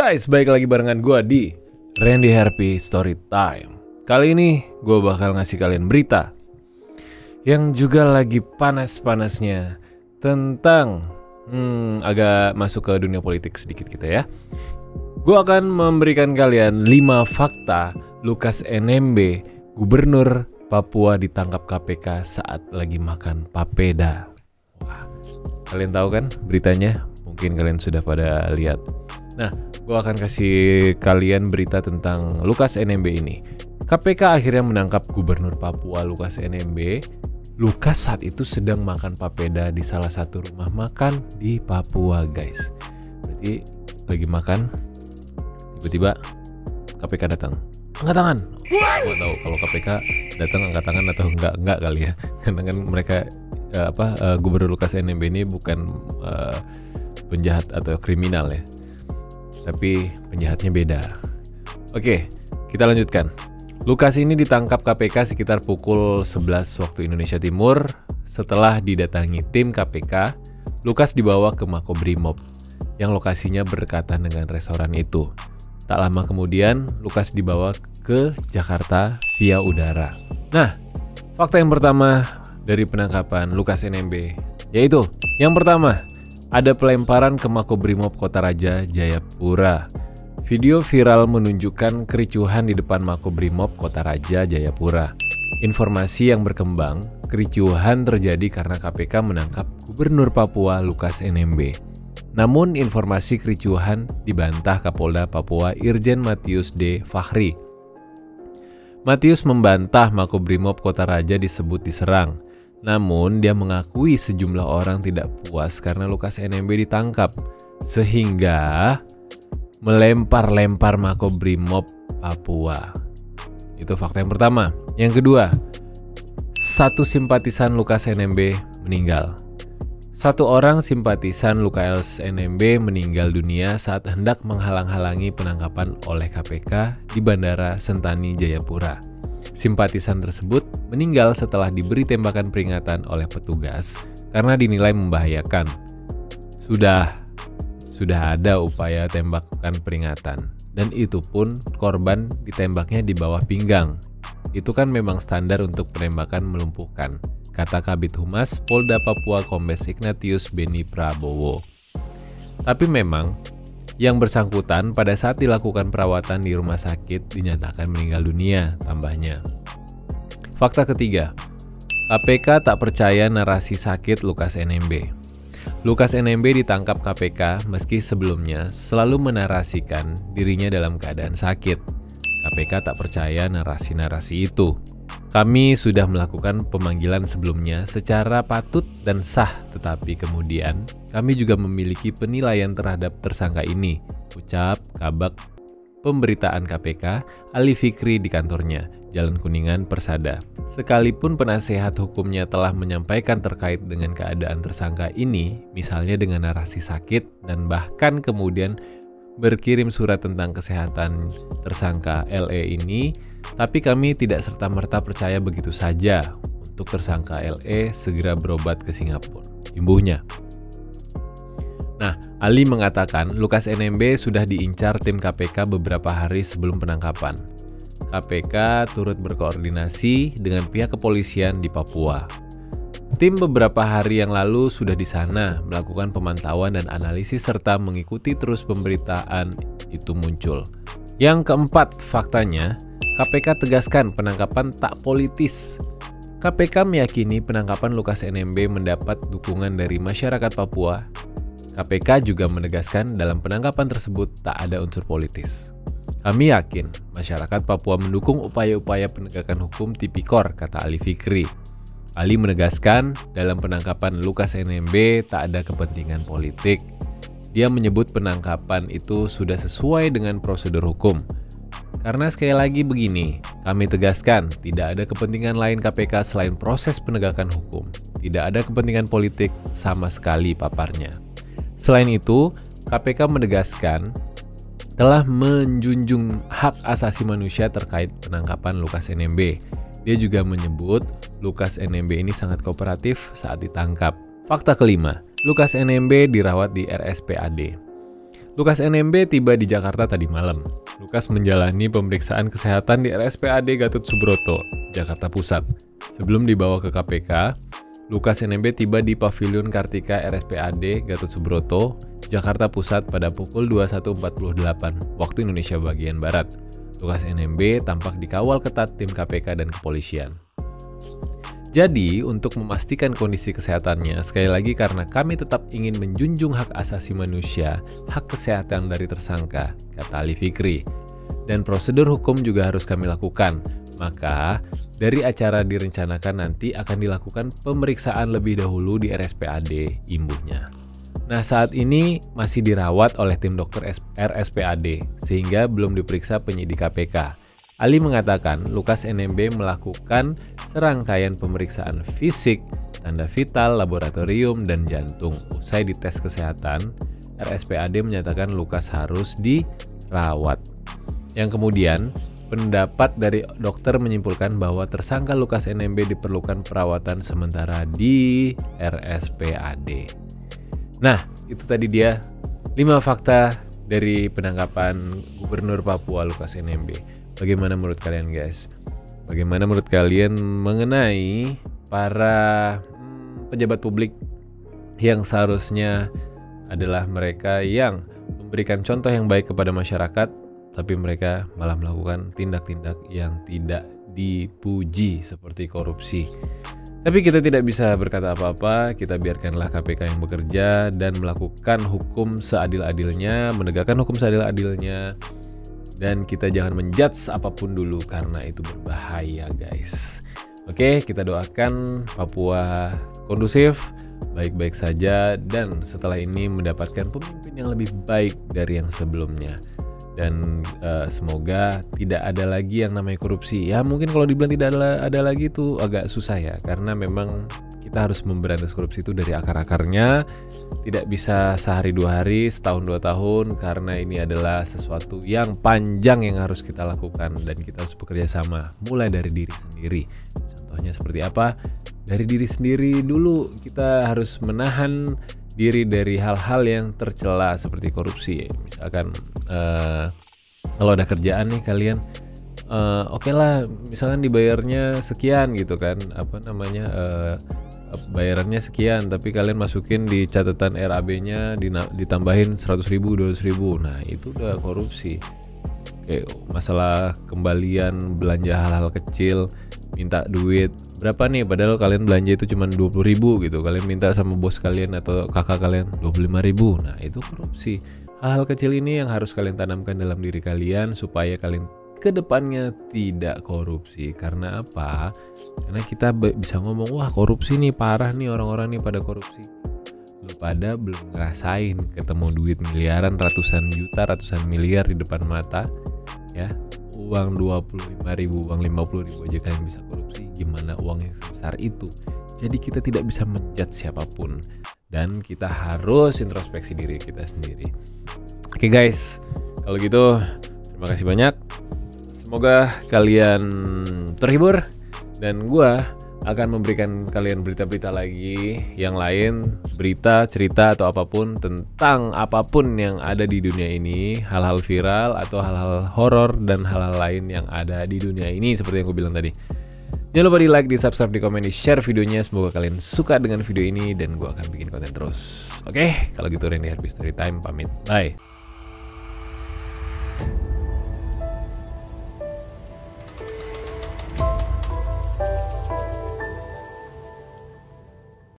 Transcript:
Guys, balik lagi barengan gue di Randy Harpy Story Time. Kali ini gue bakal ngasih kalian berita yang juga lagi panas-panasnya tentang agak masuk ke dunia politik sedikit gitu ya. Gue akan memberikan kalian 5 fakta Lukas NMB, Gubernur Papua ditangkap KPK saat lagi makan papeda. Wah, kalian tahu kan beritanya? Mungkin kalian sudah pada lihat. Nah, gue akan kasih kalian berita tentang Lukas NMB ini. KPK akhirnya menangkap Gubernur Papua Lukas NMB. Lukas saat itu sedang makan papeda di salah satu rumah makan di Papua, guys. Berarti lagi makan, tiba-tiba KPK datang. Angkat tangan. Gak tahu kalau KPK datang angkat tangan atau enggak kali ya. Karena kan mereka Gubernur Lukas NMB ini bukan penjahat atau kriminal ya. Tapi penjahatnya beda. Oke, kita lanjutkan. Lukas ini ditangkap KPK sekitar pukul 11 waktu Indonesia Timur. Setelah didatangi tim KPK, Lukas dibawa ke Makobrimob yang lokasinya berdekatan dengan restoran itu. Tak lama kemudian, Lukas dibawa ke Jakarta via udara. Nah, fakta yang pertama dari penangkapan Lukas NMB yaitu yang pertama, ada pelemparan ke Makobrimob Kota Raja, Jayapura. Video viral menunjukkan kericuhan di depan Makobrimob Kota Raja, Jayapura. Informasi yang berkembang, kericuhan terjadi karena KPK menangkap Gubernur Papua Lukas NMB. Namun informasi kericuhan dibantah Kapolda Papua Irjen Matius D. Fakhri. Matius membantah Makobrimob Kota Raja disebut diserang. Namun dia mengakui sejumlah orang tidak puas karena Lukas NMB ditangkap, sehingga melempar-lempar Makobrimob Papua. Itu fakta yang pertama. Yang kedua, satu simpatisan Lukas NMB meninggal. Satu orang simpatisan Lukas NMB meninggal dunia saat hendak menghalang-halangi penangkapan oleh KPK di Bandara Sentani, Jayapura. Simpatisan tersebut meninggal setelah diberi tembakan peringatan oleh petugas karena dinilai membahayakan. Sudah ada upaya tembakan peringatan, dan itu pun korban ditembaknya di bawah pinggang. Itu kan memang standar untuk penembakan melumpuhkan, kata Kabid Humas Polda Papua Kombes Ignatius Beni Prabowo. Tapi memang yang bersangkutan pada saat dilakukan perawatan di rumah sakit dinyatakan meninggal dunia, tambahnya. Fakta ketiga, KPK tak percaya narasi sakit Lukas NMB. Lukas NMB ditangkap KPK meski sebelumnya selalu menarasikan dirinya dalam keadaan sakit. KPK tak percaya narasi-narasi itu. Kami sudah melakukan pemanggilan sebelumnya secara patut dan sah, tetapi kemudian kami juga memiliki penilaian terhadap tersangka ini, ucap Kabag Pemberitaan KPK Ali Fikri di kantornya, Jalan Kuningan, Persada. Sekalipun penasehat hukumnya telah menyampaikan terkait dengan keadaan tersangka ini, misalnya dengan narasi sakit dan bahkan kemudian berkirim surat tentang kesehatan tersangka LE ini, tapi kami tidak serta-merta percaya begitu saja untuk tersangka LE segera berobat ke Singapura, imbuhnya. Nah, Ali mengatakan Lukas NMB sudah diincar tim KPK beberapa hari sebelum penangkapan. KPK turut berkoordinasi dengan pihak kepolisian di Papua. Tim beberapa hari yang lalu sudah di sana melakukan pemantauan dan analisis serta mengikuti terus pemberitaan itu muncul. Yang keempat, faktanya, KPK tegaskan penangkapan tak politis. KPK meyakini penangkapan Lukas NMB mendapat dukungan dari masyarakat Papua. KPK juga menegaskan dalam penangkapan tersebut tak ada unsur politis. Kami yakin masyarakat Papua mendukung upaya-upaya penegakan hukum Tipikor, kata Ali Fikri. Ali menegaskan dalam penangkapan Lukas NMB tak ada kepentingan politik. Dia menyebut penangkapan itu sudah sesuai dengan prosedur hukum. Karena sekali lagi begini, kami tegaskan tidak ada kepentingan lain KPK selain proses penegakan hukum. Tidak ada kepentingan politik sama sekali, paparnya. Selain itu, KPK menegaskan telah menjunjung hak asasi manusia terkait penangkapan Lukas NMB. Dia juga menyebut Lukas NMB ini sangat kooperatif saat ditangkap. Fakta kelima, Lukas NMB dirawat di RSPAD. Lukas NMB tiba di Jakarta tadi malam. Lukas menjalani pemeriksaan kesehatan di RSPAD Gatot Subroto, Jakarta Pusat. Sebelum dibawa ke KPK, Lukas NMB tiba di Pavilion Kartika RSPAD Gatot Subroto, Jakarta Pusat pada pukul 21.48 waktu Indonesia bagian Barat. Lukas NMB tampak dikawal ketat tim KPK dan kepolisian. Jadi, untuk memastikan kondisi kesehatannya, sekali lagi karena kami tetap ingin menjunjung hak asasi manusia, hak kesehatan dari tersangka, kata Ali Fikri. Dan prosedur hukum juga harus kami lakukan. Maka, dari acara direncanakan nanti akan dilakukan pemeriksaan lebih dahulu di RSPAD imbuhnya. Nah, saat ini masih dirawat oleh tim dokter RSPAD, sehingga belum diperiksa penyidik KPK. Ali mengatakan Lukas NMB melakukan serangkaian pemeriksaan fisik, tanda vital, laboratorium, dan jantung. Usai dites kesehatan, RSPAD menyatakan Lukas harus dirawat. Yang kemudian, pendapat dari dokter menyimpulkan bahwa tersangka Lukas NMB diperlukan perawatan sementara di RSPAD. Nah, itu tadi dia 5 fakta dari penangkapan Gubernur Papua Lukas NMB. Bagaimana menurut kalian guys? Bagaimana menurut kalian mengenai para pejabat publik yang seharusnya adalah mereka yang memberikan contoh yang baik kepada masyarakat, tapi mereka malah melakukan tindak-tindak yang tidak dipuji seperti korupsi. Tapi kita tidak bisa berkata apa-apa, kita biarkanlah KPK yang bekerja dan melakukan hukum seadil-adilnya, menegakkan hukum seadil-adilnya. Dan kita jangan menjudge apapun dulu karena itu berbahaya guys. Oke, kita doakan Papua kondusif, baik-baik saja, dan setelah ini mendapatkan pemimpin yang lebih baik dari yang sebelumnya. Dan semoga tidak ada lagi yang namanya korupsi. Ya mungkin kalau dibilang tidak ada lagi itu agak susah ya, karena memang kita harus memberantas korupsi itu dari akar-akarnya. Tidak bisa sehari 2 hari, setahun 2 tahun, karena ini adalah sesuatu yang panjang yang harus kita lakukan dan kita harus bekerja sama mulai dari diri sendiri. Contohnya seperti apa? Dari diri sendiri dulu kita harus menahan diri dari hal-hal yang tercela seperti korupsi. Misalkan kalau ada kerjaan nih kalian, oke lah, misalkan dibayarnya sekian gitu kan, bayarannya sekian, tapi kalian masukin di catatan RAB-nya ditambahin 100.000, 200.000. Nah, itu udah korupsi. Kayak masalah kembalian belanja hal-hal kecil, minta duit berapa nih, padahal kalian belanja itu cuma 20.000 gitu. Kalian minta sama bos kalian atau kakak kalian 25.000. Nah, itu korupsi. Hal-hal kecil ini yang harus kalian tanamkan dalam diri kalian supaya kalian kedepannya tidak korupsi. Karena apa? Karena kita bisa ngomong, wah korupsi nih parah nih, orang-orang nih pada korupsi. Lu pada belum ngerasain ketemu duit miliaran, ratusan juta, ratusan miliar di depan mata ya. Uang 25.000, uang 50.000 aja kalian bisa korupsi, gimana uang yang sebesar itu? Jadi kita tidak bisa menjudge siapapun, dan kita harus introspeksi diri kita sendiri. Oke guys, kalau gitu terima kasih banyak. Semoga kalian terhibur, dan gua akan memberikan kalian berita-berita lagi yang lain, berita, cerita, atau apapun tentang apapun yang ada di dunia ini, hal-hal viral atau hal-hal horor dan hal-hal lain yang ada di dunia ini seperti yang gue bilang tadi. Jangan lupa di like, di subscribe, di komen, di share videonya. Semoga kalian suka dengan video ini dan gue akan bikin konten terus. Oke, kalau gitu Randy Harvey Storytime pamit. Bye.